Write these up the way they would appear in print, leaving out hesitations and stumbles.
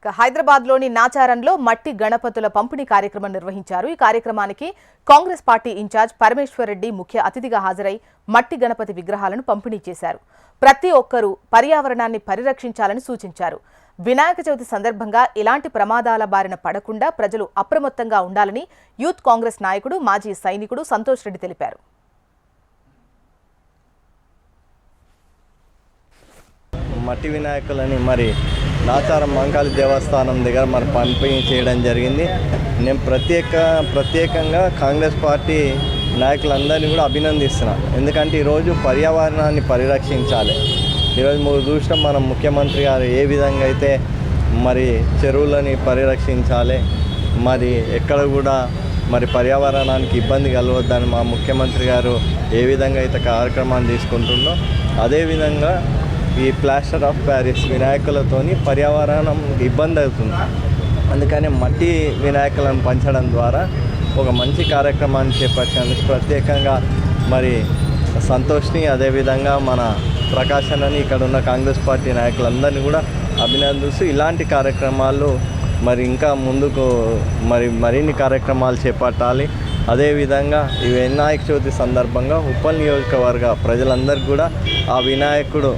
హైదరాబాద్లోని నాచారంలో మట్టి గణపతుల పంపిణీ కార్యక్రమం నిర్వహించారు. ఈ కార్యక్రమానికి కాంగ్రెస్ పార్టీ ఇన్ఛార్జ్ పరమేశ్వర్ రెడ్డి ముఖ్య అతిథిగా హాజరై మట్టి గణపతి విగ్రహాలను పంపిణీ చేశారు. ప్రతి ఒక్కరూ పర్యావరణాన్ని పరిరక్షించాలని సూచించారు. వినాయక చవితి సందర్భంగా ఇలాంటి ప్రమాదాల బారిన పడకుండా ప్రజలు అప్రమత్తంగా ఉండాలని యూత్ కాంగ్రెస్ నాయకుడు మాజీ సైనికుడు సంతోష్ రెడ్డి తెలిపారు. మట్టి వినాయకులని మరి నాచారం మంకాళి దేవస్థానం దగ్గర మరి పంపిణీ చేయడం జరిగింది. నేను ప్రత్యేకంగా కాంగ్రెస్ పార్టీ నాయకులందరినీ కూడా అభినందిస్తున్నా. ఎందుకంటే ఈరోజు పర్యావరణాన్ని పరిరక్షించాలి. ఈరోజు మీరు చూసిన మన ముఖ్యమంత్రి గారు ఏ విధంగా అయితే మరి చెరువులని పరిరక్షించాలి, మరి ఎక్కడ కూడా మరి పర్యావరణానికి ఇబ్బంది కలవద్దని మా ముఖ్యమంత్రి గారు ఏ విధంగా అయితే కార్యక్రమాన్ని తీసుకుంటుందో అదేవిధంగా ఈ ప్లాస్టర్ ఆఫ్ ప్యారిస్ వినాయకులతోని పర్యావరణం ఇబ్బంది అవుతుంది. అందుకని మట్టి వినాయకులను పంచడం ద్వారా ఒక మంచి కార్యక్రమాన్ని చేపట్టినందుకు ప్రత్యేకంగా మరి సంతోష్ని అదేవిధంగా మన ప్రకాశనని ఇక్కడ ఉన్న కాంగ్రెస్ పార్టీ నాయకులందరినీ కూడా అభినందిస్తూ ఇలాంటి కార్యక్రమాలు మరి ఇంకా ముందుకు మరిన్ని కార్యక్రమాలు చేపట్టాలి. అదేవిధంగా ఈ వినాయక చవితి సందర్భంగా ఉప్పల్ నియోజకవర్గ ప్రజలందరికీ కూడా ఆ వినాయకుడు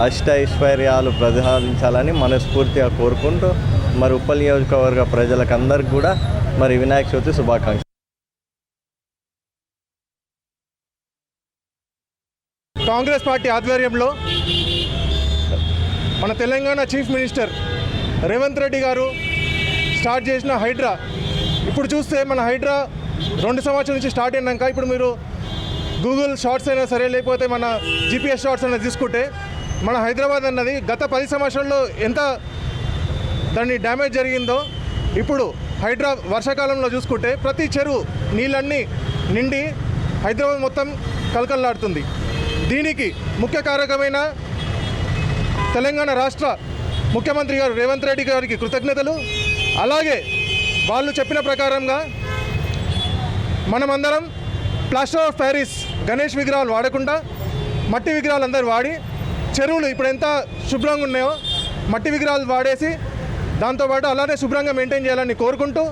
అష్టైశ్వర్యాలు ప్రసాదించాలని మనస్ఫూర్తిగా కోరుకుంటూ మరి ఉప్పల్ నియోజకవర్గ ప్రజలకు అందరికీ కూడా మరి వినాయక చవితి శుభాకాంక్షలు. కాంగ్రెస్ పార్టీ ఆధ్వర్యంలో మన తెలంగాణ చీఫ్ మినిస్టర్ రేవంత్ రెడ్డి గారు స్టార్ట్ చేసిన హైడ్రా, ఇప్పుడు చూస్తే మన హైడ్రా 2 సంవత్సరాల నుంచి స్టార్ట్ అయినాక ఇప్పుడు మీరు గూగుల్ షార్ట్స్ అయినా సరే లేకపోతే మన GPS షార్ట్స్ అయినా తీసుకుంటే మన హైదరాబాద్ అన్నది గత 10 సంవత్సరాల్లో ఎంత దాన్ని డ్యామేజ్ జరిగిందో ఇప్పుడు హైడ్రా వర్షాకాలంలో చూసుకుంటే ప్రతి చెరువు నీళ్ళన్నీ నిండి హైదరాబాద్ మొత్తం కలకల్లాడుతుంది. దీనికి ముఖ్య కారకమైన తెలంగాణ రాష్ట్ర ముఖ్యమంత్రి గారు రేవంత్ రెడ్డి గారికి కృతజ్ఞతలు. అలాగే వాళ్ళు చెప్పిన ప్రకారంగా మనమందరం ప్లాస్టర్ ఆఫ్ ప్యారిస్ గణేష్ విగ్రహాలు వాడకుండా మట్టి విగ్రహాలు అందరూ వాడి చెరువులు ఇప్పుడు ఎంత శుభ్రంగా ఉన్నాయో మట్టి విగ్రహాలు వాడేసి దాంతోపాటు అలానే శుభ్రంగా మెయింటైన్ చేయాలని కోరుకుంటూ